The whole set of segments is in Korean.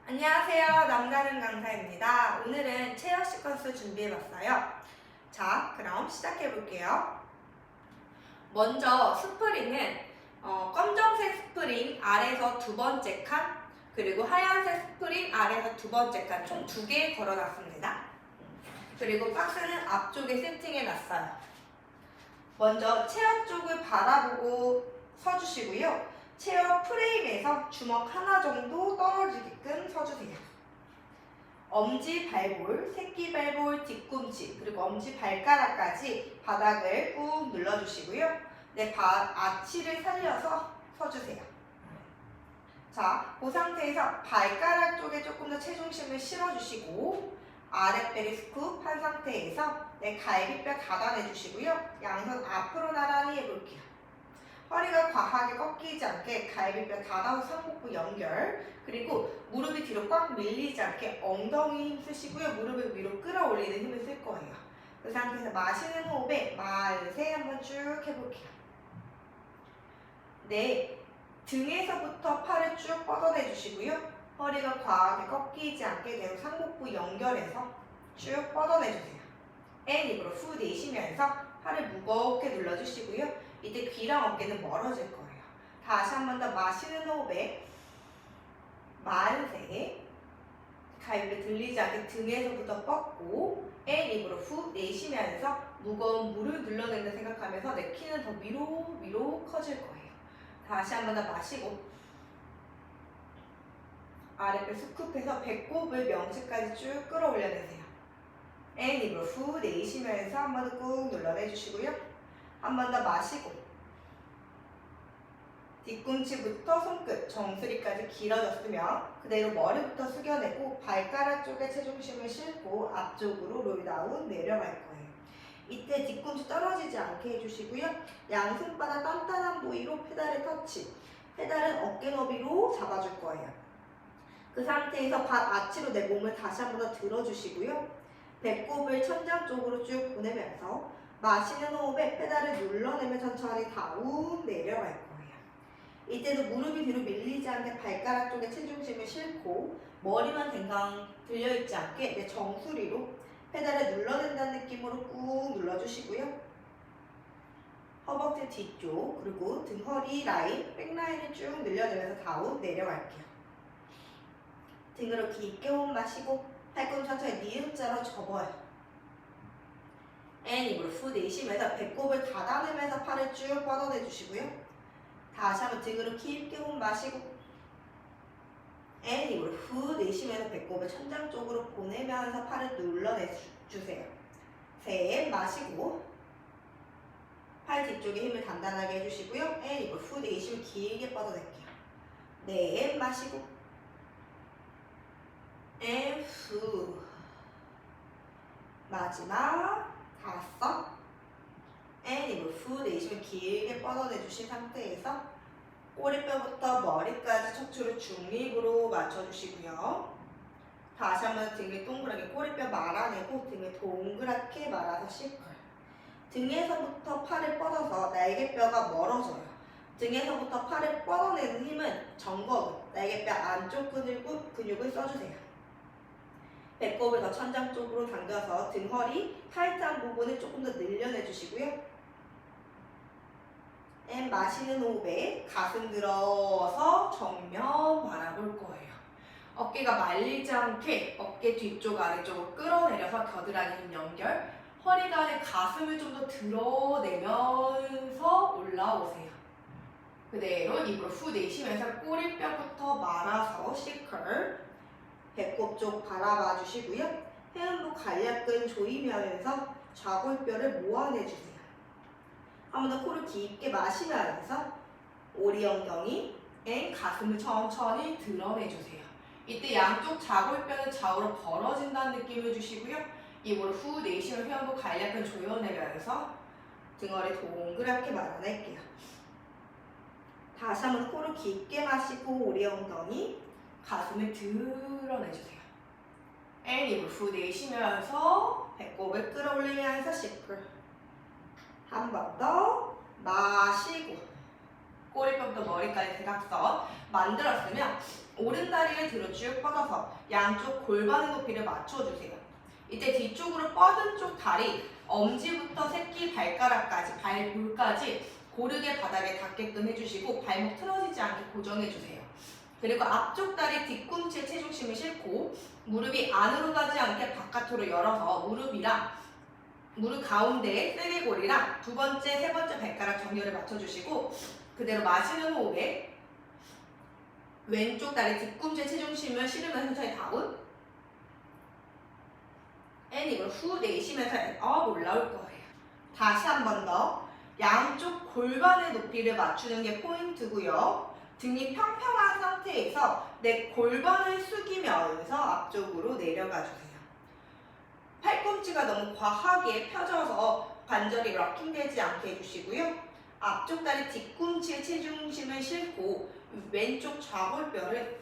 안녕하세요. 남다른 강사입니다. 오늘은 체어 시퀀스 준비해봤어요. 자, 그럼 시작해볼게요. 먼저 스프링은 검정색 스프링 아래에서 두 번째 칸, 그리고 하얀색 스프링 아래에서 두 번째 칸 총 2개 걸어놨습니다. 그리고 박스는 앞쪽에 세팅해놨어요. 먼저 체어 쪽을 바라보고 서주시고요. 체어 프레임에서 주먹 하나 정도 떨어지게끔 서주세요. 엄지 발볼, 새끼 발볼, 뒤꿈치, 그리고 엄지 발가락까지 바닥을 꾹 눌러주시고요. 내 발 아치를 살려서 서주세요. 자, 그 상태에서 발가락 쪽에 조금 더 체중심을 실어주시고 아랫배를 스쿱 한 상태에서 내 갈비뼈 닫아내주시고요. 양손 앞으로 나란히 해볼게요. 허리가 과하게 꺾이지 않게 갈비뼈 닫아서 상복부 연결, 그리고 무릎이 뒤로 꽉 밀리지 않게 엉덩이 힘 쓰시고요. 무릎을 위로 끌어올리는 힘을 쓸 거예요. 그 상태에서 마시는 호흡에 만세 한번 쭉 해볼게요. 네, 등에서부터 팔을 쭉 뻗어내 주시고요. 허리가 과하게 꺾이지 않게 계속 상복부 연결해서 쭉 뻗어내 주세요. 입으로 후 내쉬면서 팔을 무겁게 눌러주시고요. 이때 귀랑 어깨는 멀어질 거예요. 다시 한 번 더 마시는 호흡에 만세, 갈비뼈 들리지 않게 등에서부터 뻗고 입으로 후 내쉬면서 무거운 물을 눌러낸다 생각하면서 내 키는 더 위로 커질 거예요. 다시 한 번 더 마시고 아랫배 스쿱해서 배꼽을 명치까지 쭉 끌어올려내세요. 입으로 후 내쉬면서 한 번 더 꾹 눌러내주시고요. 한 번 더 마시고 뒤꿈치부터 손끝, 정수리까지 길어졌으면 그대로 머리부터 숙여내고 발가락 쪽에 체중심을 싣고 앞쪽으로 롤다운 내려갈 거예요. 이때 뒤꿈치 떨어지지 않게 해주시고요. 양손바닥 단단한 부위로 페달을 터치. 페달은 어깨 너비로 잡아줄 거예요. 그 상태에서 발 아치로 내 몸을 다시 한 번 더 들어주시고요. 배꼽을 천장 쪽으로 쭉 보내면서 마시는 호흡에 페달을 눌러내며 천천히 다운 내려갈 거예요. 이때도 무릎이 뒤로 밀리지 않게 발가락 쪽에 체중심을 싣고 머리만 댕강 들려있지 않게 내 정수리로 페달을 눌러낸다는 느낌으로 꾹 눌러주시고요. 허벅지 뒤쪽 그리고 등 허리 라인, 백라인을 쭉 늘려내면서 다운 내려갈게요. 등으로 깊게 호흡 마시고 팔꿈치 천천히 니은자로 접어요. 입으로 후 내쉬면서 배꼽을 닫아내면서 팔을 쭉 뻗어내 주시고요. 다시 한번 등으로 깊게 호흡 마시고 입으로 후 내쉬면서 배꼽을 천장 쪽으로 보내면서 팔을 눌러내주세요. 셋, 마시고 팔 뒤쪽에 힘을 단단하게 해주시고요. 입으로 후 내쉬면 길게 뻗어낼게요. 넷, 마시고 후 마지막 5 입으로 후 내쉬면 길게 뻗어내주신 상태에서 꼬리뼈부터 머리까지 척추를 중립으로 맞춰주시고요. 다시 한번 등을 동그랗게 꼬리뼈 말아내고 등을 동그랗게 말아서 시컬. 등에서부터 팔을 뻗어서 날개뼈가 멀어져요. 등에서부터 팔을 뻗어내는 힘은 정거근, 날개뼈 안쪽 근육을 써주세요. 배꼽을 더 천장 쪽으로 당겨서 등, 허리, 타이트한 부분을 조금 더 늘려내주시고요. 마시는 호흡에 가슴 들어서 정면 바라볼 거예요. 어깨가 말리지 않게 어깨 뒤쪽 아래쪽으로 끌어내려서 겨드랑이 힘 연결. 허리가 아래 가슴을 좀 더 드러내면서 올라오세요. 그대로 입으로 후 내쉬면서 꼬리뼈부터 말아서 시컬. 배꼽 쪽 바라봐 주시고요. 해음부 간략근 조이면서 좌골뼈를 모아내주세요. 한 번 더 코를 깊게 마시면서 오리 엉덩이, 가슴을 천천히 드러내주세요. 이때 양쪽 좌골뼈는 좌우로 벌어진다는 느낌을 주시고요. 입으로 후 내쉬면 해음부 간략근 조여내면서 등허리 동그랗게 말아낼게요. 다시 한 번 코를 깊게 마시고 오리 엉덩이, 가슴을 드러내주세요. 입으로 후 내쉬면서 배꼽을 끌어올리면서 시플. 한 번 더 마시고 꼬리뼈부터 머리까지 대각선 만들었으면 오른다리를 뒤로 쭉 뻗어서 양쪽 골반의 높이를 맞춰주세요. 이때 뒤쪽으로 뻗은 쪽 다리, 엄지부터 새끼 발가락까지, 발볼까지 고르게 바닥에 닿게끔 해주시고 발목 틀어지지 않게 고정해주세요. 그리고 앞쪽 다리 뒤꿈치에 체중심을 싣고 무릎이 안으로 가지 않게 바깥으로 열어서 무릎 가운데에 세개골이랑 두 번째, 세 번째 발가락 정렬을 맞춰주시고 그대로 마시는 호흡에 왼쪽 다리 뒤꿈치에 체중심을 실으면서 천천히 다운 입으로 후 내쉬면서 업 올라올 거예요. 다시 한 번 더 양쪽 골반의 높이를 맞추는 게 포인트고요. 등이 평평한 상태에서 내 골반을 숙이면서 앞쪽으로 내려가 주세요. 팔꿈치가 너무 과하게 펴져서 관절이 럭킹되지 않게 해주시고요. 앞쪽 다리 뒤꿈치에 체중심을 싣고 왼쪽 좌골뼈를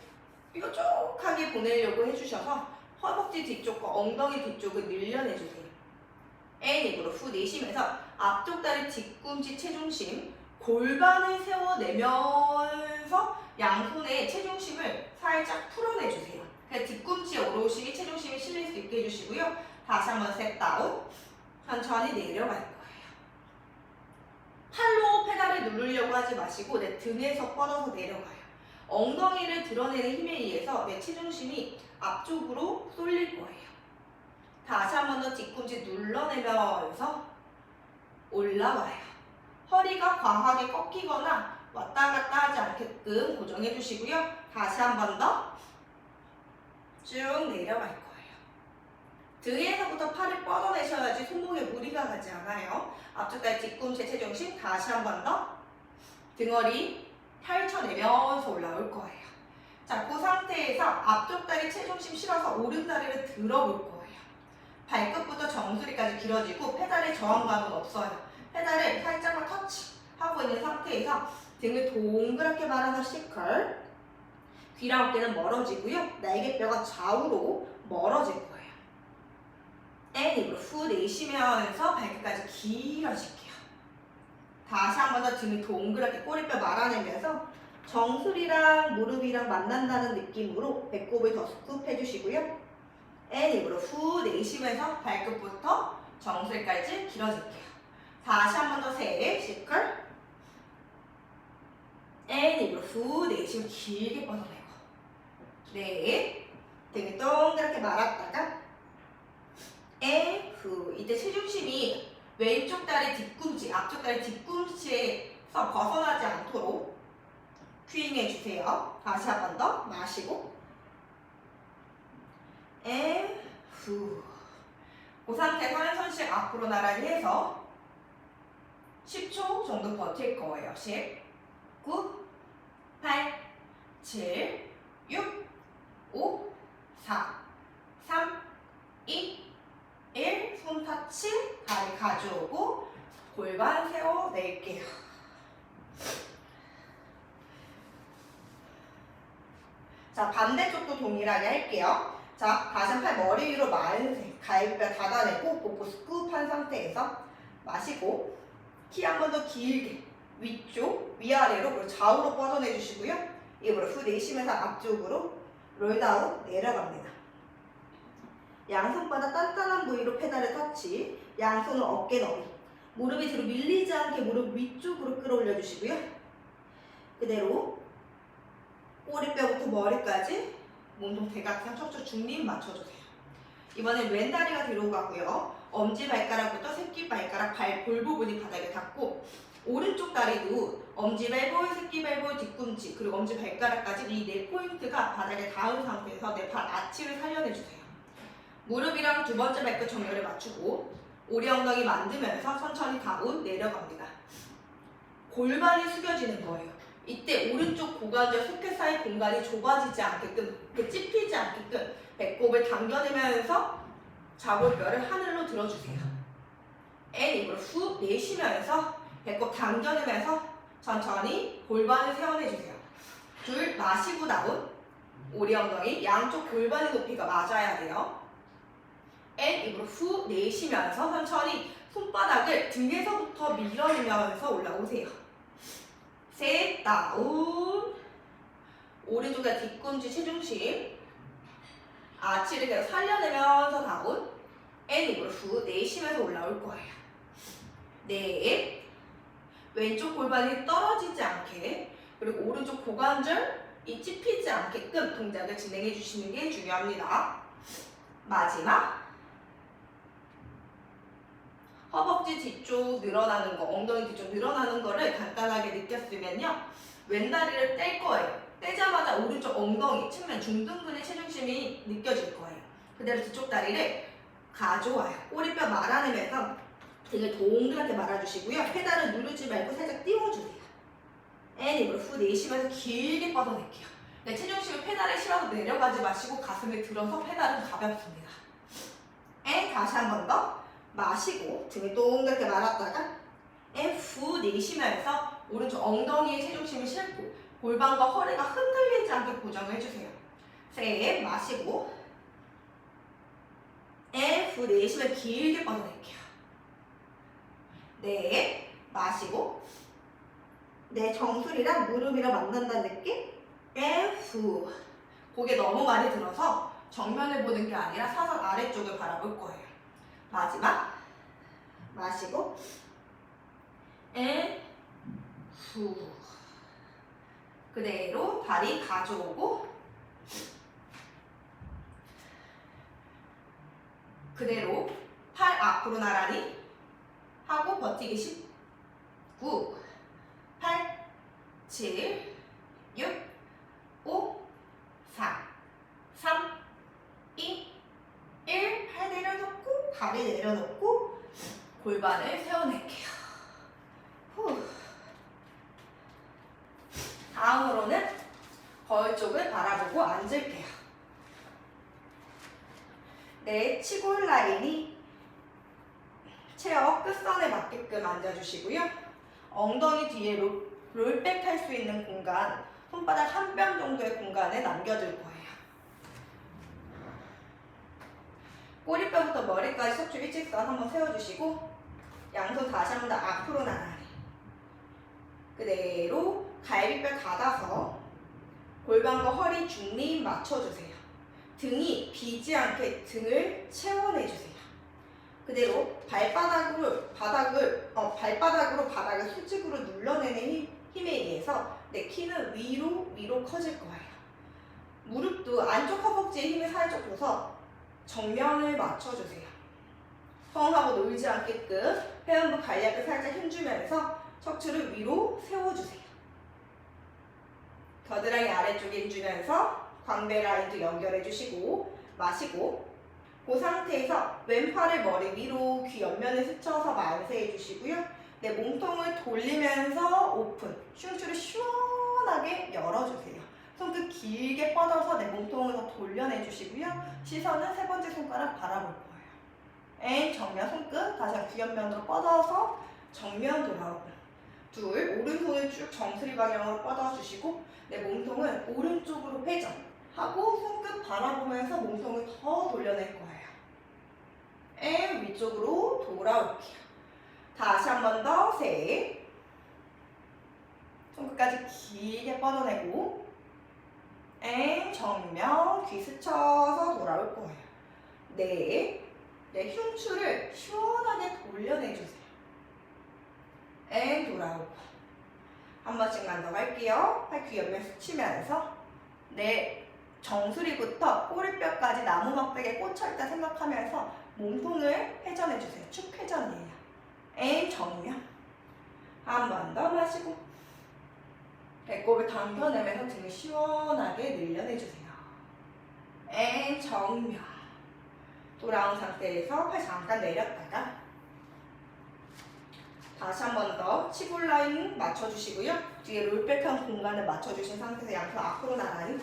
뾰족하게 보내려고 해주셔서 허벅지 뒤쪽과 엉덩이 뒤쪽을 늘려내주세요. 입으로 후 내쉬면서 앞쪽 다리 뒤꿈치 체중심 골반을 세워내면서 양손에 체중심을 살짝 풀어내주세요. 뒤꿈치 오롯이 체중심이 실릴 수 있게 해주시고요. 다시 한번 셋 다운 천천히 내려갈 거예요. 팔로 페달을 누르려고 하지 마시고 내 등에서 뻗어서 내려가요. 엉덩이를 드러내는 힘에 의해서 내 체중심이 앞쪽으로 쏠릴 거예요. 다시 한 번 더 뒤꿈치 눌러내면서 올라와요. 허리가 과하게 꺾이거나 왔다 갔다 하지 않게끔 고정해 주시고요. 다시 한 번 더 쭉 내려갈 거예요. 등에서부터 팔을 뻗어내셔야지 손목에 무리가 가지 않아요. 앞쪽 다리 뒤꿈치 체중심 다시 한 번 더 등허리 펼쳐내면서 올라올 거예요. 자, 그 상태에서 앞쪽 다리 체중심 실어서 오른 다리를 들어볼 거예요. 발끝부터 정수리까지 길어지고 페달에 저항감은 없어요. 페달을 살짝만 터치하고 있는 상태에서 등을 동그랗게 말아서 시컬 귀랑 어깨는 멀어지고요. 날개뼈가 좌우로 멀어질 거예요. 입으로 후 내쉬면서 발끝까지 길어질게요. 다시 한 번 더 등을 동그랗게 꼬리뼈 말아내면서 정수리랑 무릎이랑 만난다는 느낌으로 배꼽을 더 스쿱 해주시고요. 입으로 후 내쉬면서 발끝부터 정수리까지 길어질게요. 다시 한 번 더 셋, 시컬. 입으로 후 내쉬면 길게 뻗어내고 넷, 등을 동그랗게 말았다가 후, 이때 체중심이 왼쪽 다리 뒤꿈치, 앞쪽 다리 뒤꿈치에서 벗어나지 않도록 퀴잉 해주세요. 다시 한 번 더 마시고 후. 그 상태에서 한 손씩 앞으로 나란히 해서 10초 정도 버틸 거예요. 10, 9, 8, 7, 6, 5, 4, 3, 2, 1. 손 터치, 다리 가져오고 골반 세워낼게요. 자, 반대쪽도 동일하게 할게요. 자, 다시 팔 머리 위로 만세, 갈비뼈 닫아내고 복부 스쿱한 상태에서 마시고 키 한 번 더 길게 위쪽, 위아래로 그리고 좌우로 뻗어내 주시고요. 입으로 후 내쉬면서 앞쪽으로 롤다운 내려갑니다. 양손바닥 단단한 부위로 페달을 터치, 양손은 어깨 너비, 무릎이 뒤로 밀리지 않게 무릎 위쪽으로 끌어올려 주시고요. 그대로 꼬리뼈부터 머리까지 몸통 대각선 척추 중립 맞춰주세요. 이번엔 왼다리가 뒤로 가고요. 엄지발가락부터 새끼발가락, 발볼 부분이 바닥에 닿고 오른쪽 다리도 엄지발볼, 새끼발볼, 뒤꿈치 그리고 엄지발가락까지 이 네 포인트가 바닥에 닿은 상태에서 내 팔 아치를 살려내주세요. 무릎이랑 두 번째 발끝 정렬을 맞추고 오리 엉덩이 만들면서 천천히 다운 내려갑니다. 골반이 숙여지는 거예요. 이때 오른쪽 고관절 속켓 사이 공간이 좁아지지 않게끔, 찝히지 않게끔 배꼽을 당겨내면서 좌골뼈를 하늘로 들어주세요. 입으로 후 내쉬면서 배꼽 당겨내면서 천천히 골반을 세워내주세요. 둘, 마시고 다운 오리 엉덩이 양쪽 골반의 높이가 맞아야 돼요. 입으로 후 내쉬면서 천천히 손바닥을 등에서부터 밀어내면서 올라오세요. 셋, 다운. 오른쪽에 뒤꿈치 체중심. 아치를 계속 살려내면서 다운. 앤 입으로 후 내쉬면서 올라올 거예요. 넷. 왼쪽 골반이 떨어지지 않게 그리고 오른쪽 고관절이 찝히지 않게끔 동작을 진행해 주시는 게 중요합니다. 마지막. 허벅지 뒤쪽 늘어나는 거, 엉덩이 뒤쪽 늘어나는 거를 간단하게 느꼈으면요. 왼다리를 뗄 거예요. 떼자마자 오른쪽 엉덩이, 측면 중둔근의 체중심이 느껴질 거예요. 그대로 뒤쪽 다리를 가져와요. 꼬리뼈 말아내면서 등을 동그랗게 말아주시고요. 페달을 누르지 말고 살짝 띄워주세요. 앤 입으로 후 내쉬면서 길게 뻗어낼게요. 네, 체중심을 페달에 실어서 내려가지 마시고 가슴을 들어서 페달은 가볍습니다. 앤 다시 한 번 더 마시고 등을 동그랗게 말았다가 앤 후 내쉬면서 오른쪽 엉덩이에 체중심을 실고 골반과 허리가 흔들리지 않게 고정을 해주세요. 셋 마시고 앤 후 내쉬면 길게 뻗어낼게요. 넷 마시고 내 정수리랑 무릎이랑 만난다는 느낌. 앤 후. 고개 너무 많이 들어서 정면을 보는 게 아니라 사선 아래쪽을 바라볼 거예요. 마지막 마시고 앤 후. 그대로 다리 가져오고 그대로 팔 앞으로 나란히 하고 버티기 10, 9, 8, 7, 6, 5, 4, 3, 2, 1. 팔 내려놓고 다리 내려놓고 골반을 세워낼게요. 후. 다음으로는 거울 쪽을 바라보고 앉을게요. 내 치골 라인이 체어 끝선에 맞게끔 앉아주시고요. 엉덩이 뒤에 롤백 할 수 있는 공간, 손바닥 한 뼘 정도의 공간에 남겨줄 거예요. 꼬리뼈부터 머리까지 척추 일직선 한번 세워주시고 양손 다시 한번 더 앞으로 나란히 그대로 갈비뼈 닫아서 골반과 허리 중립 맞춰주세요. 등이 비지 않게 등을 채워내주세요. 그대로 발바닥으로 바닥을 수직으로 눌러내는 힘에 의해서 내 키는 위로 커질 거예요. 무릎도 안쪽 허벅지에 힘을 살짝 줘서 정면을 맞춰주세요. 펑하고 놀지 않게끔 회음부 간략을 살짝 힘주면서 척추를 위로 세워주세요. 겨드랑이 아래쪽에 힘주면서 광배 라인도 연결해주시고 마시고 그 상태에서 왼팔을 머리 위로 귀 옆면에 스쳐서 만세해주시고요. 내 몸통을 돌리면서 오픈, 흉추를 시원하게 열어주세요. 손끝 길게 뻗어서 내 몸통을 더 돌려내주시고요. 시선은 세 번째 손가락 바라볼 거예요. 앤 정면 손끝 다시 한번 귀 옆면으로 뻗어서 정면 돌아오고 둘, 오른손을 쭉 정수리 방향으로 뻗어주시고 내 몸통은 오른쪽으로 회전하고 손끝 바라보면서 몸통을 더 돌려낼 거예요. 앤 위쪽으로 돌아올게요. 다시 한 번 더 셋. 손끝까지 길게 뻗어내고 앤 정면 귀 스쳐서 돌아올 거예요. 넷. 내 흉추를 시원하게 돌려내주세요. 앤 돌아오고 한 번씩만 더 갈게요. 팔 귀 옆면 스치면서 내 정수리부터 꼬리뼈까지 나무 막대기에 꽂혀있다 생각하면서 몸통을 회전해주세요. 축 회전이에요. 앤 정면 한 번 더 마시고 배꼽을 당겨내면서 등을 시원하게 늘려내주세요. 앤 정면 돌아온 상태에서 팔 잠깐 내렸다가 다시 한 번 더 치골 라인 맞춰주시고요. 뒤에 롤백한 공간을 맞춰주신 상태에서 양손 앞으로 나란히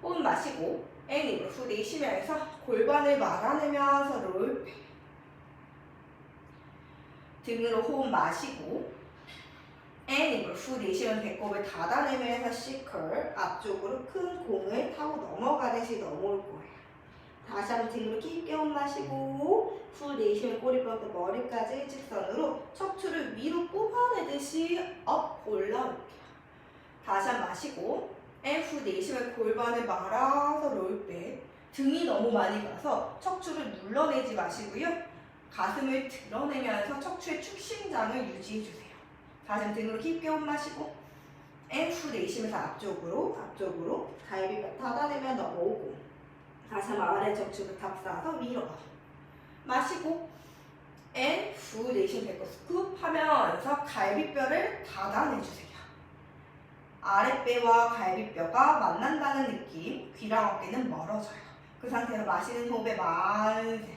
호흡 마시고 앤 입으로 후 내쉬면서 골반을 말아내면서 롤백 등으로 호흡 마시고 앤 입으로 후 내쉬면 배꼽을 닫아내면서 시컬 앞쪽으로 큰 공을 타고 넘어가듯이 넘어올 거예요. 다시 한번 등으로 깊게 호흡 마시고 후 내쉬면 꼬리뼈부터 머리까지 일직선으로 척추를 위로 뽑아내듯이 업 올라올게요. 다시 한번 마시고 후 내쉬면 골반을 말아서 롤백. 등이 너무 많이 가서 척추를 눌러내지 마시고요. 가슴을 드러내면서 척추의 축신장을 유지해주세요. 다시 한번 등으로 깊게 호흡 마시고 후 내쉬면서 앞쪽으로 갈비뼈 닫아내면 넘어오고 다시 한번 아래 척추를 탑싸서 위로 마시고 후 내쉬면 배꼽 스쿱 하면서 갈비뼈를 닫아내주세요. 아랫배와 갈비뼈가 만난다는 느낌, 귀랑 어깨는 멀어져요. 그 상태로 마시는 호흡에 만세,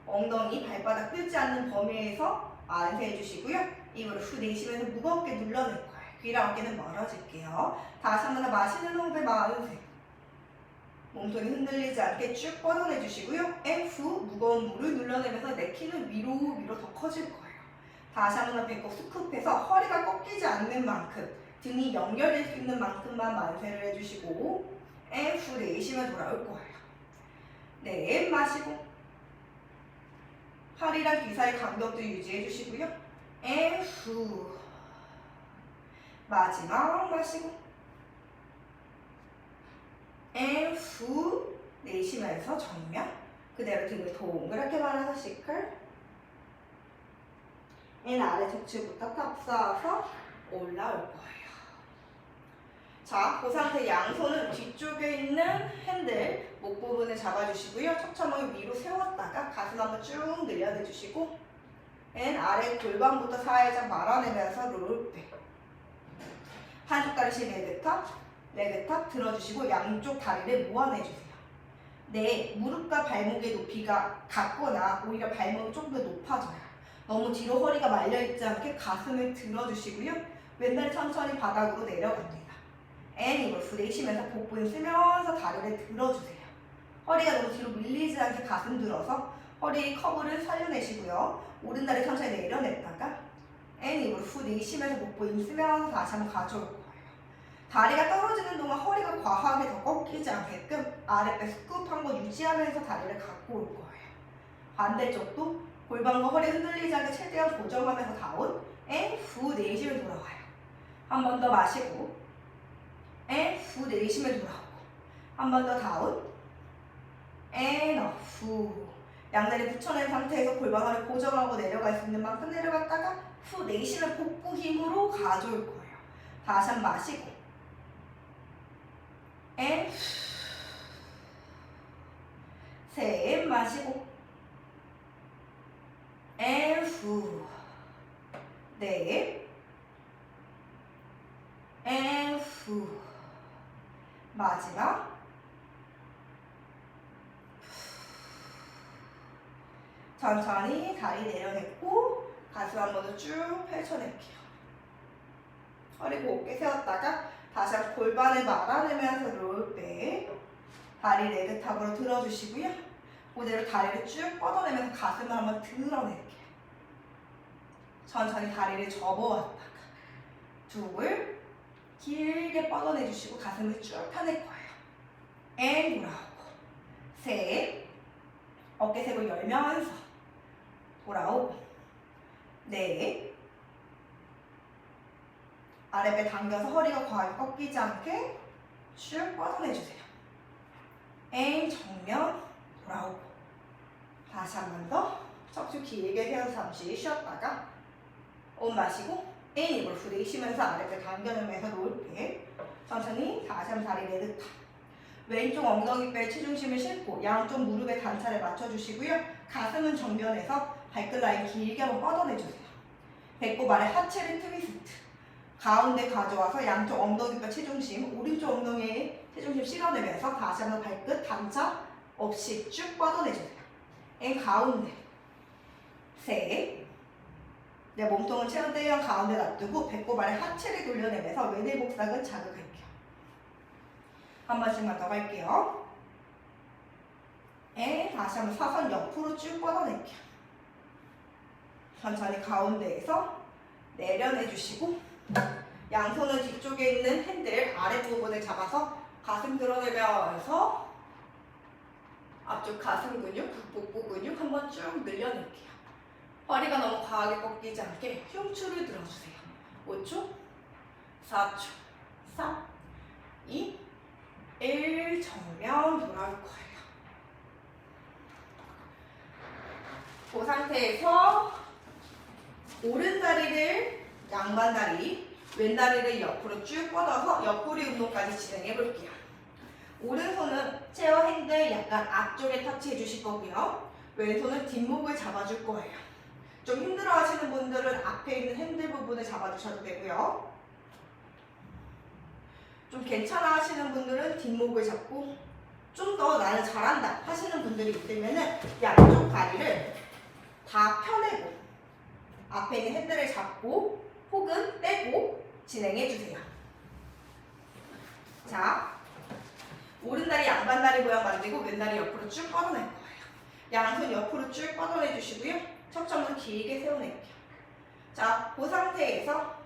엉덩이 발바닥 뜨지 않는 범위에서 만세 해주시고요. 입으로 후 내쉬면서 무겁게 눌러낼 거예요. 귀랑 어깨는 멀어질게요. 다시 한번 더 마시는 호흡에 만세, 몸통이 흔들리지 않게 쭉 뻗어내주시고요. 후 무거운 물을 눌러내면서 내 키는 위로 더 커질 거예요. 다시 한번 더 배꼽 스쿱해서 허리가 꺾이지 않는 만큼, 등이 연결될 수 있는 만큼만 만세를 해주시고 후 내쉬면 돌아올 거예요. 네, 마시고 팔이랑 귀 사이 간격도 유지해 주시고요. 후 마지막 마시고 후 내쉬면서 정면 그대로 등을 동그랗게 말아서 시클 아래 척추부터 탑싸서 올라올 거예요. 자, 그 상태 양손은 뒤쪽에 있는 핸들 목 부분을 잡아주시고요. 척추멍을 위로 세웠다가 가슴 한번 쭉 늘려내주시고 아래 골반부터 살짝 말아내면서 롤백. 한쪽 다리 시 레그탑 들어주시고 양쪽 다리를 모아내주세요. 네, 무릎과 발목의 높이가 같거나 오히려 발목이 조금 더 높아져요. 너무 뒤로 허리가 말려있지 않게 가슴을 들어주시고요. 왼다리 천천히 바닥으로 내려갑니다. 입을 후 내쉬면서 복부에 쓰면서 다리를 들어주세요. 허리가 너무 뒤로 밀리지 않게 가슴 들어서 허리 커브를 살려내시고요. 오른다리 천천히 내려냈다가 입을 후 내쉬면서 복부에 힘쓰면서 다시 한번 가져올 거예요. 다리가 떨어지는 동안 허리가 과하게 더 꺾이지 않게끔 아랫배 스쿱한 거 유지하면서 다리를 갖고 올 거예요. 반대쪽도 골반과 허리 흔들리지 않게 최대한 고정하면서 다운 후 내쉬면 돌아와요. 한 번 더 마시고 후 내쉬면 돌아오고 한 번 더 다운 후 양다리 붙여낸 상태에서 골반 허리 고정하고 내려갈 수 있는 만큼 내려갔다가 후 내쉬면 복부 힘으로 가져올 거예요. 다시 한 번 마시고 셋 마시고 후 넷 후 마지막 천천히 다리 내려냈고 가슴 한 번 더 쭉 펼쳐낼게요. 허리고 어깨 세웠다가 다시 한번 골반을 말아내면서 롤백. 다리 레그탑으로 들어주시고요. 그대로 다리를 쭉 뻗어내면서 가슴을 한번 드러낼게요. 천천히 다리를 접어왔다가 둘 길게 뻗어내주시고 가슴을 쭉 펴낼 거예요. 돌아오고 셋 어깨 세고 열면서 돌아오고 넷 아랫배 당겨서 허리가 과하게 꺾이지 않게 쭉 뻗어내주세요. 정면 돌아오고 다시 한 번 더 척추 길게 세워서 잠시 쉬었다가 호흡 마시고 입을 후 내쉬면서 아랫배 당겨내면서 롤백. 천천히 다시 한번 다리 레드탑. 왼쪽 엉덩이뼈에 체중심을 싣고 양쪽 무릎의 단차를 맞춰주시고요. 가슴은 정면에서 발끝 라인 길게 한번 뻗어내주세요. 배꼽 아래 하체를 트위스트. 가운데 가져와서 양쪽 엉덩이뼈 체중심, 오른쪽 엉덩이에 체중심 실어내면서 다시 한번 발끝 단차 없이 쭉 뻗어내주세요. 가운데 셋. 내 몸통은 체온대형 가운데 놔두고 배꼽 아래 하체를 돌려내면서 외대 복사근 자극할게요. 한 번씩만 더 갈게요. 다시 한번 사선 옆으로 쭉 뻗어낼게요. 천천히 가운데에서 내려내주시고 양손은 뒤쪽에 있는 핸들 아랫부분을 잡아서 가슴 드러내면서 앞쪽 가슴 근육, 복부 근육 한번 쭉 늘려낼게요. 허리가 너무 과하게 꺾이지 않게 흉추를 들어주세요. 5초, 4초, 3, 2, 1 정면 돌아올 거예요. 그 상태에서 오른다리를 양반 다리, 왼다리를 옆으로 쭉 뻗어서 옆구리 운동까지 진행해 볼게요. 오른손은 체어 핸들 약간 앞쪽에 터치해 주실 거고요. 왼손은 뒷목을 잡아줄 거예요. 좀 힘들어 하시는 분들은 앞에 있는 핸들 부분을 잡아주셔도 되고요. 좀 괜찮아 하시는 분들은 뒷목을 잡고 좀 더 나는 잘한다 하시는 분들이 있다면 양쪽 다리를 다 펴내고 앞에 있는 핸들을 잡고 혹은 떼고 진행해 주세요. 자, 오른다리 양반다리 모양 만들고 왼다리 옆으로 쭉 뻗어낼 거예요. 양손 옆으로 쭉 뻗어내 주시고요. 척추는 길게 세워낼게요. 자, 그 상태에서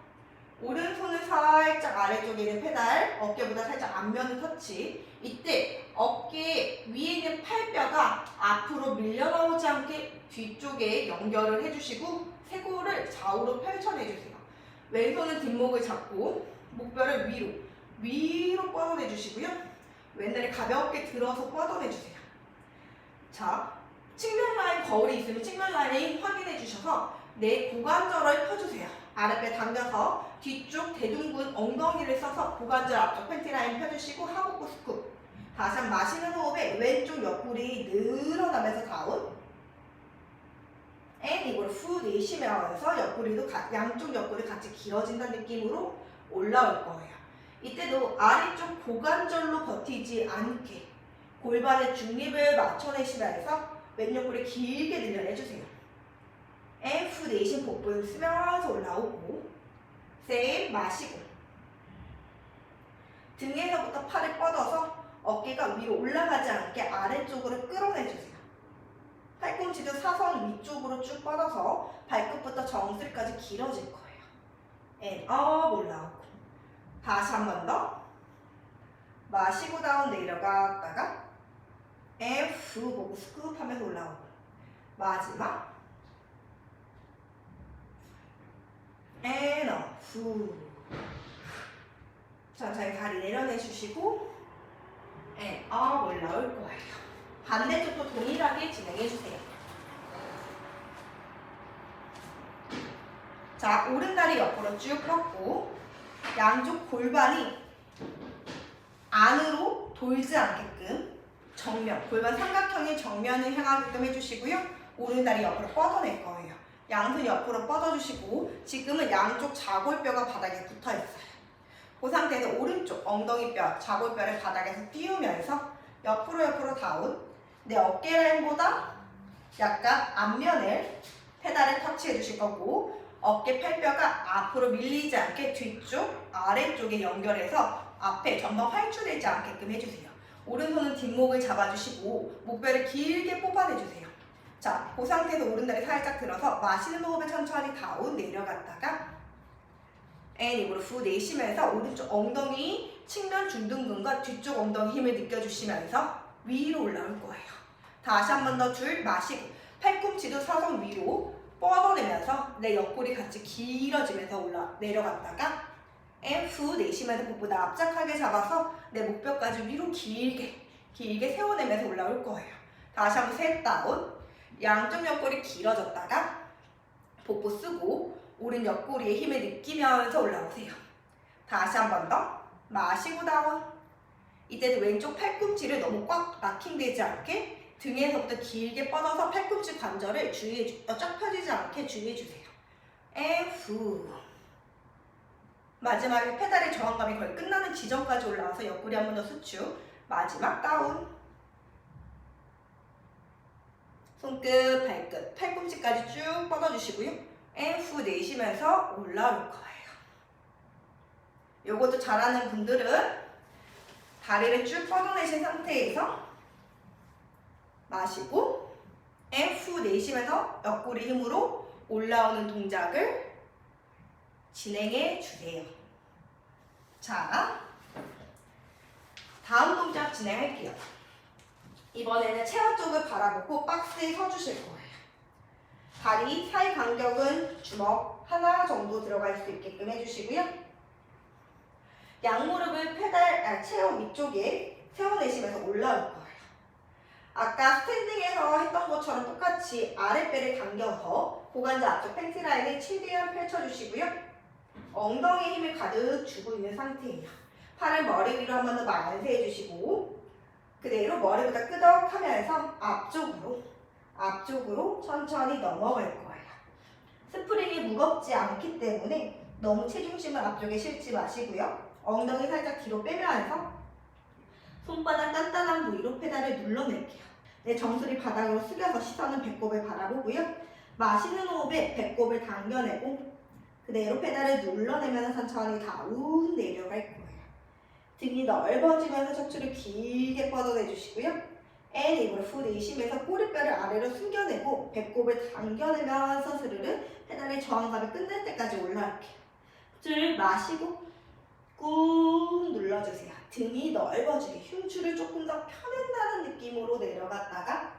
오른손을 살짝 아래쪽에 있는 페달, 어깨보다 살짝 앞면을 터치. 이때 어깨 위에 있는 팔뼈가 앞으로 밀려나오지 않게 뒤쪽에 연결을 해주시고 쇄골을 좌우로 펼쳐내주세요. 왼손은 뒷목을 잡고 목뼈를 위로 뻗어내주시고요. 왼다리 가볍게 들어서 뻗어내주세요. 자, 측면 라인 거울이 있으면 측면 라인 확인해 주셔서 내 고관절을 펴주세요. 아랫배 당겨서 뒤쪽 대둔근 엉덩이를 써서 고관절 앞쪽 팬티 라인 펴주시고 하복부 스쿱. 다시 한번 마시는 호흡에 왼쪽 옆구리 늘어나면서 다운. 이걸 후 내쉬면서 옆구리도 양쪽 옆구리 같이 길어진다는 느낌으로 올라올 거예요. 이때도 아래쪽 고관절로 버티지 않게 골반의 중립을 맞춰내시면서 왼옆구리 길게 늘려내주세요. 후 내쉬 복부를 쓰면서 올라오고 셋 마시고 등에서부터 팔을 뻗어서 어깨가 위로 올라가지 않게 아래쪽으로 끌어내주세요. 팔꿈치도 사선 위쪽으로 쭉 뻗어서 발끝부터 정수리까지 길어질 거예요. 올라오고 다시 한 번 더 마시고 다운 내려갔다가 후 보고 스쿱 하면서 올라오고 마지막 후 천천히 다리 내려내주시고 올라올 거예요. 반대쪽도 동일하게 진행해주세요. 자, 오른다리 옆으로 쭉 뻗고 양쪽 골반이 안으로 돌지 않게끔 정면, 골반 삼각형의 정면을 향하게끔 해주시고요. 오른다리 옆으로 뻗어낼 거예요. 양손 옆으로 뻗어주시고 지금은 양쪽 좌골뼈가 바닥에 붙어있어요. 그 상태에서 오른쪽 엉덩이뼈, 좌골뼈를 바닥에서 띄우면서 옆으로 다운. 내 어깨 라인보다 약간 앞면을 페달을 터치해 주실 거고 어깨 팔뼈가 앞으로 밀리지 않게 뒤쪽, 아래쪽에 연결해서 앞에 전방 활출되지 않게끔 해주세요. 오른손은 뒷목을 잡아주시고 목뼈를 길게 뽑아내주세요. 자, 그 상태에서 오른다리 살짝 들어서 마시는 호흡에 천천히 다운 내려갔다가 입으로 후 내쉬면서 오른쪽 엉덩이 측면 중둔근과 뒤쪽 엉덩이 힘을 느껴주시면서 위로 올라올 거예요. 다시 한 번 더 줄 마시고 팔꿈치도 사선 위로 뻗어내면서 내 옆구리 같이 길어지면서 내려갔다가 후 내쉬면서 복부 납작하게 잡아서 내 목뼈까지 위로 길게 세워내면서 올라올 거예요. 다시 한번 셋 다운. 양쪽 옆구리 길어졌다가 복부 쓰고 오른 옆구리의 힘을 느끼면서 올라오세요. 다시 한 번 더 마시고 다운. 이때도 왼쪽 팔꿈치를 너무 꽉 락킹되지 않게 등에서부터 길게 뻗어서 팔꿈치 관절을 쫙 펴지지 않게 주의해주세요. 후. 마지막에 페달의 저항감이 거의 끝나는 지점까지 올라와서 옆구리 한 번 더 수축. 마지막 다운. 손끝, 발끝, 팔꿈치까지 쭉 뻗어주시고요. 후 내쉬면서 올라올 거예요. 요것도 잘하는 분들은 다리를 쭉 뻗어내신 상태에서 마시고 후 내쉬면서 옆구리 힘으로 올라오는 동작을 진행해 주세요. 자, 다음 동작 진행할게요. 이번에는 체어 쪽을 바라보고 박스에 서주실 거예요. 다리 사이 간격은 주먹 하나 정도 들어갈 수 있게끔 해주시고요. 양무릎을 체어 위쪽에 세워내시면서 올라올 거예요. 아까 스탠딩에서 했던 것처럼 똑같이 아랫배를 당겨서 고관절 앞쪽 팬티 라인을 최대한 펼쳐주시고요. 엉덩이에 힘을 가득 주고 있는 상태예요. 팔을 머리 위로 한 번 더 만세해주시고 그대로 머리보다 끄덕하면서 앞쪽으로 천천히 넘어갈 거예요. 스프링이 무겁지 않기 때문에 너무 체중심을 앞쪽에 실지 마시고요. 엉덩이 살짝 뒤로 빼면서 손바닥 단단한 부위로 페달을 눌러낼게요. 내 정수리 바닥으로 숙여서 시선은 배꼽을 바라보고요. 마시는 호흡에 배꼽을 당겨내고 그대로 페달을 눌러내면서 천천히 다운 내려갈 거예요. 등이 넓어지면서 척추를 길게 뻗어내주시고요. 입으로 후 내쉬면서 꼬리뼈를 아래로 숨겨내고 배꼽을 당겨내면서 스르르 페달의 저항감을 끝낼 때까지 올라올게요. 줄 마시고 꾹 눌러주세요. 등이 넓어지게 흉추를 조금 더 펴낸다는 느낌으로 내려갔다가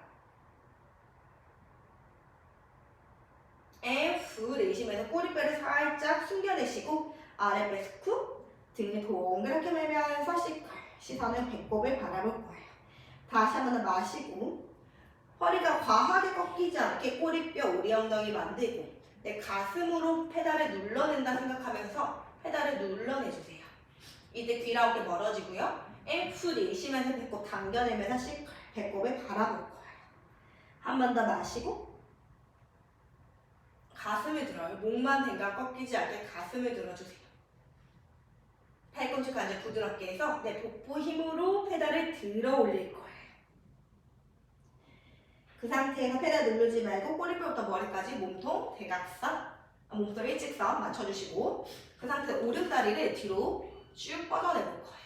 후 내쉬면서 꼬리뼈를 살짝 숨겨내시고 아랫배 스쿠 등을 동그랗게 밀면서 시선은 배꼽을 바라볼 거예요. 다시 한 번 더 마시고 허리가 과하게 꺾이지 않게 꼬리뼈 오리 엉덩이 만들고 내 가슴으로 페달을 눌러낸다 생각하면서 페달을 눌러내주세요. 이때 귀랑 어깨 멀어지고요. 후 내쉬면서 배꼽 당겨내면서 배꼽을 바라볼 거예요. 한 번 더 마시고 가슴을 들어요. 목만 댕강 꺾이지 않게 가슴을 들어주세요. 팔꿈치 관절 부드럽게 해서 내 복부 힘으로 페달을 들어 올릴 거예요. 그 상태에서 페달 누르지 말고 꼬리뼈부터 머리까지 몸통 대각선, 몸통 일직선 맞춰주시고 그 상태에서 오른다리를 뒤로 쭉 뻗어내볼 거예요.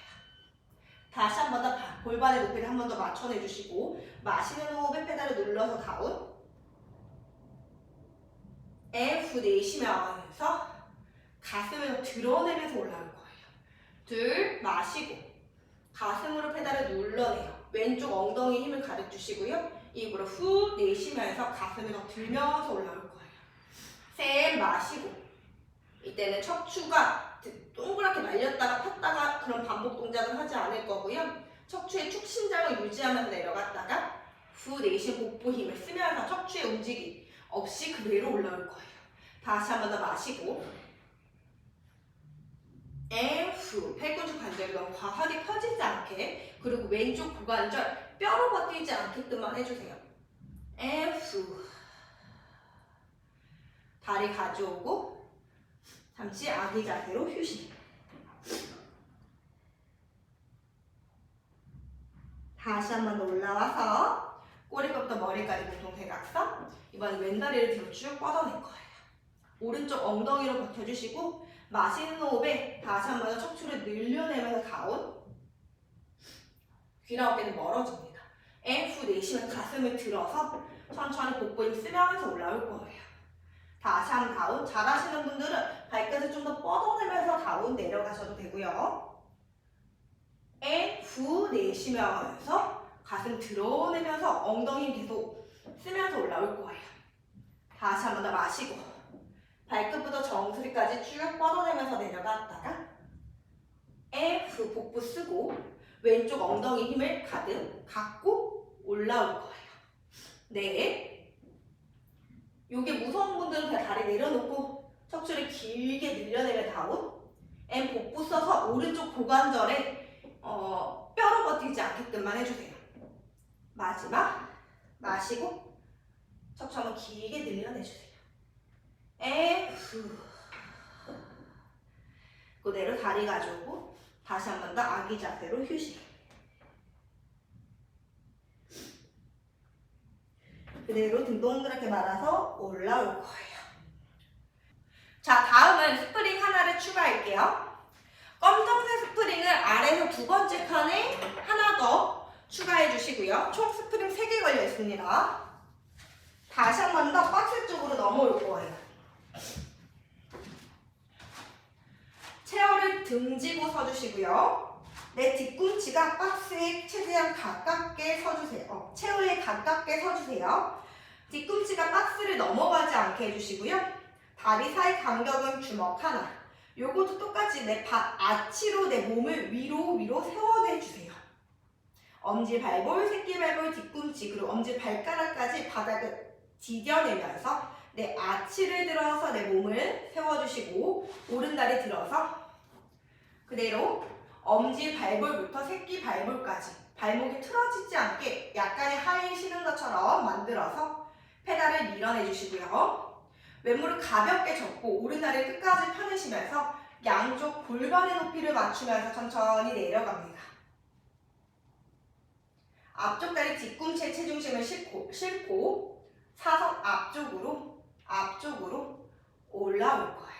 다시 한 번 더 골반의 높이를 한 번 더 맞춰내주시고 마시는 호흡에 페달을 눌러서 다운 후 내쉬면서 가슴을 드러내면서 올라올 거예요. 둘, 마시고 가슴으로 페달을 눌러내요. 왼쪽 엉덩이 힘을 가득 주시고요. 입으로 후 내쉬면서 가슴을 더 들면서 올라올 거예요. 셋, 마시고 이때는 척추가 동그랗게 말렸다가 폈다가 그런 반복 동작을 하지 않을 거고요. 척추의 축신장을 유지하면서 내려갔다가 후 내쉬 복부 힘을 쓰면서 척추의 움직임 없이 그대로 올라올 거예요. 다시 한 번 더 마시고 후 팔꿈치 관절이 너무 과하게 펴지지 않게 그리고 왼쪽 고관절 뼈로 버티지 않게끔만 해주세요. 후 다리 가져오고 잠시 아기 자세로 휴식. 다시 한 번 더 올라와서 꼬리뼈부터 머리까지 몸통 대각선. 이번엔 왼다리를 뒤로 쭉 뻗어낼 거예요. 오른쪽 엉덩이로 버텨주시고 마시는 호흡에 다시 한 번 더 척추를 늘려내면서 다운. 귀랑 어깨는 멀어집니다. 후 내쉬면 가슴을 들어서 천천히 복부 힘 쓰면서 올라올 거예요. 다시 한 번 다운. 잘하시는 분들은 발끝을 좀 더 뻗어내면서 다운 내려가셔도 되고요. 후 내쉬면서 가슴 드러내면서 엉덩이 계속 쓰면서 올라올 거예요. 다시 한 번 더 마시고 발끝부터 정수리까지 쭉 뻗어내면서 내려갔다가 후 복부 쓰고 왼쪽 엉덩이 힘을 가득 갖고 올라올 거예요. 네. 요게 무서운 분들은 그냥 다리 내려놓고 척추를 길게 늘려내면 다운. 복부 써서 오른쪽 고관절에 뼈로 버티지 않게끔만 해주세요. 마지막 마시고 척추 한번 길게 늘려내주세요. 후 그대로 다리 가져오고 다시 한 번 더 아기 자세로 휴식. 그대로 등 동그랗게 말아서 올라올 거예요. 자, 다음은 스프링 하나를 추가할게요. 검정색 스프링을 아래에서 두 번째 칸에 하나 더 추가해 주시고요. 총 스프링 3개 걸려 있습니다. 다시 한 번 더 박스 쪽으로 넘어올 거예요. 체어를 등지고 서주시고요. 내 뒤꿈치가 박스에 최대한 가깝게 서주세요. 체어에 가깝게 서주세요. 뒤꿈치가 박스를 넘어가지 않게 해주시고요. 다리 사이 간격은 주먹 하나. 요것도 똑같이 내 아치로 내 몸을 위로 세워내주세요. 엄지발볼, 새끼발볼, 뒤꿈치, 그리고 엄지발가락까지 바닥을 디뎌내면서 내 아치를 들어서 내 몸을 세워주시고 오른다리 들어서 그대로 엄지발볼부터 새끼발볼까지 발목이 틀어지지 않게 약간의 하이 쉬는 것처럼 만들어서 페달을 밀어내 주시고요. 왼무릎 가볍게 접고 오른다리 끝까지 펴내시면서 양쪽 골반의 높이를 맞추면서 천천히 내려갑니다. 앞쪽 다리 뒤꿈치에 체중심을 싣고 사선 앞쪽으로 올라올 거예요.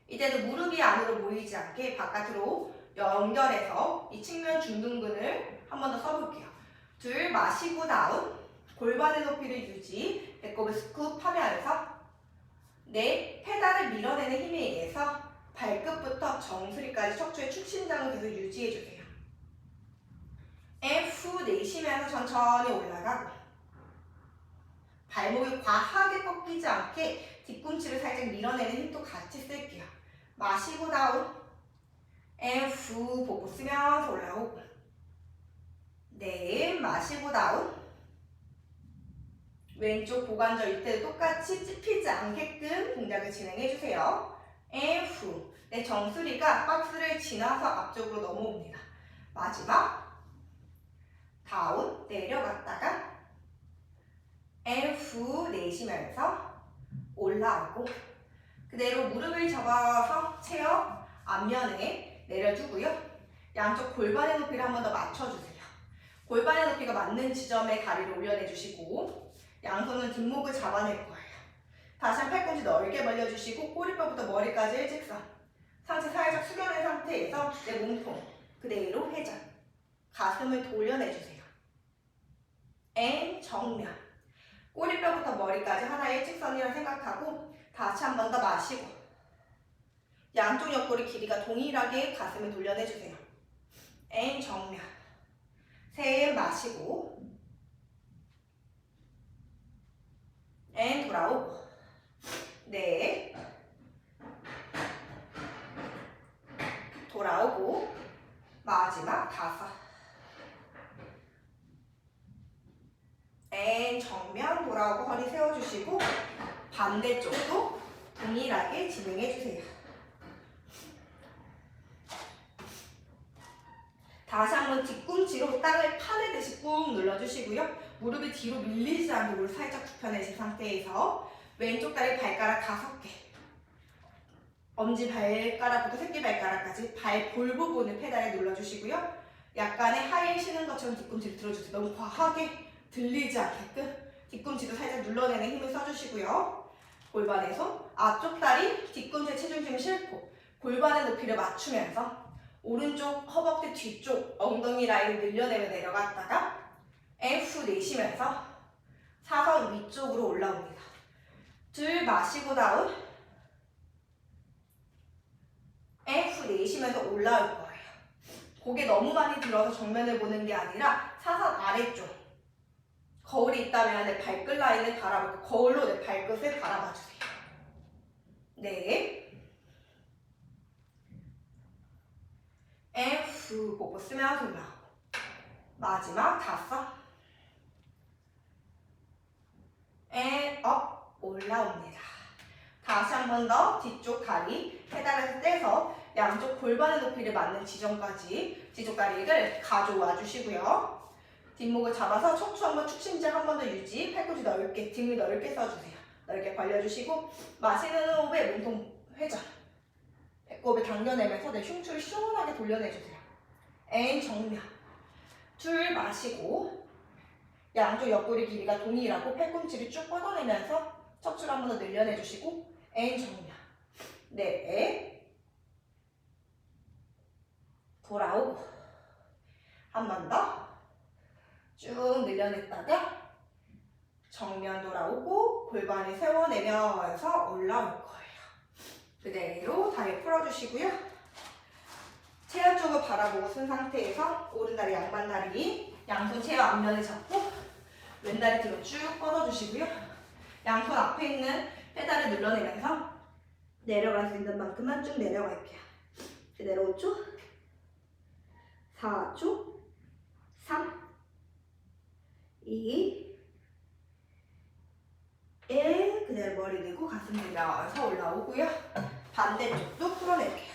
이때도 무릎이 안으로 모이지 않게 바깥으로 연결해서 이 측면 중둔근을 한 번 더 써볼게요. 둘, 마시고 다운, 골반의 높이를 유지, 배꼽을 스쿱 하면서 넷, 페달을 밀어내는 힘에 의해서 발끝부터 정수리까지 척추의 축신장을 계속 유지해주세요. 후 내쉬면서 천천히 올라가고 발목이 과하게 꺾이지 않게 뒤꿈치를 살짝 밀어내는 힘도 같이 쓸게요. 마시고 다운, 후 복부 쓰면서 올라오고 네, 마시고 다운, 왼쪽 고관절 이때도 똑같이 찝히지 않게끔 동작을 진행해주세요. 후, 내 정수리가 박스를 지나서 앞쪽으로 넘어옵니다. 마지막 다운, 내려갔다가 후 내쉬면서 올라오고 그대로 무릎을 접어서 체어 앞면에 내려두고요. 양쪽 골반의 높이를 한 번 더 맞춰주세요. 골반의 높이가 맞는 지점에 다리를 올려내주시고 양손은 뒷목을 잡아낼 거예요. 다시 한 팔꿈치 넓게 벌려주시고 꼬리뼈부터 머리까지 일직선. 상체 살짝 숙여낸 상태에서 내 몸통 그대로 회전. 가슴을 돌려내주세요. 정면. 꼬리뼈부터 머리까지 하나의 일직선이라 생각하고 다시 한 번 더 마시고 양쪽 옆구리 길이가 동일하게 가슴을 돌려내주세요. 정면. 셋, 마시고 돌아오고 넷, 돌아오고 마지막 다섯. 정면 돌아오고 허리 세워주시고 반대쪽도 동일하게 진행해주세요. 다시 한번 뒤꿈치로 땅을 파내듯이 꾹 눌러주시고요. 무릎이 뒤로 밀리지 않게 무릎 살짝 굽혀내신 상태에서 왼쪽 다리 발가락 5개, 엄지발가락부터 새끼발가락까지 발볼 부분을 페달에 눌러주시고요. 약간의 하이 쉬는 것처럼 뒤꿈치를 들어주세요. 너무 과하게 들리지 않게끔 뒤꿈치도 살짝 눌러내는 힘을 써주시고요. 골반의 손, 앞쪽 다리 뒤꿈치에 체중심을 싣고 골반의 높이를 맞추면서 오른쪽 허벅지 뒤쪽 엉덩이 라인을 늘려내며 내려갔다가 후 내쉬면서 사선 위쪽으로 올라옵니다. 둘, 마시고 다운, 후 내쉬면서 올라올 거예요. 고개 너무 많이 들어서 정면을 보는 게 아니라 사선 아래쪽 거울이 있다면 내 발끝 라인을 바라보고 거울로 내 발끝을 바라봐주세요. 네. 후 복부 쓰면서 올라오고 마지막 다섯. 업 올라옵니다. 다시 한 번 더 뒤쪽 다리 페달에서 떼서 양쪽 골반의 높이를 맞는 지점까지 뒤쪽 다리를 가져와 주시고요. 뒷목을 잡아서 척추 한번 축신장 한 번 더 유지, 팔꿈치 넓게, 등을 넓게 써주세요. 넓게 벌려주시고 마시는 호흡에 몸통 회전. 배꼽을 당겨내면서 내 흉추를 시원하게 돌려내주세요. 정면. 둘, 마시고 양쪽 옆구리 길이가 동일하고 팔꿈치를 쭉 뻗어내면서 척추를 한 번 더 늘려내주시고 정면. 넷, 돌아오고 한 번 더 쭉 늘려냈다가 정면 돌아오고 골반을 세워내면서 올라올 거예요. 그대로 다리 풀어주시고요. 체어 쪽을 바라보고 쓴 상태에서 오른다리 양반다리 양손 체어 앞면을 잡고 왼다리 뒤로 쭉 뻗어주시고요. 양손 앞에 있는 페달을 눌러내면서 내려갈 수 있는 만큼만 쭉 내려갈게요. 그대로 5초, 4초, 3, 2, 1. 그대로 머리 들고 가슴 들면서 올라오고요. 반대쪽도 풀어낼게요.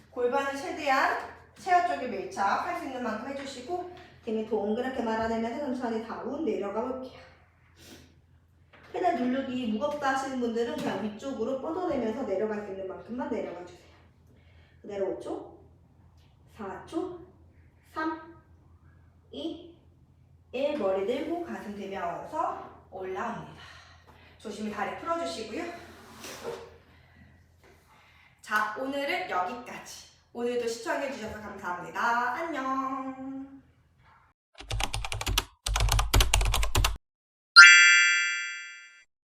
골반을 최대한 체어 쪽에 밀착할 수 있는 만큼 해주시고 등이 동그랗게 말아내면서 천천히 다운 내려가 볼게요. 페달 누르기 무겁다 하시는 분들은 그냥 위쪽으로 뻗어내면서 내려갈 수 있는 만큼만 내려가 주세요. 그대로 5초, 4초, 3, 2, 1. 머리 들고 가슴 들면서 올라옵니다. 조심히 다리 풀어주시고요. 자, 오늘은 여기까지. 오늘도 시청해주셔서 감사합니다. 안녕.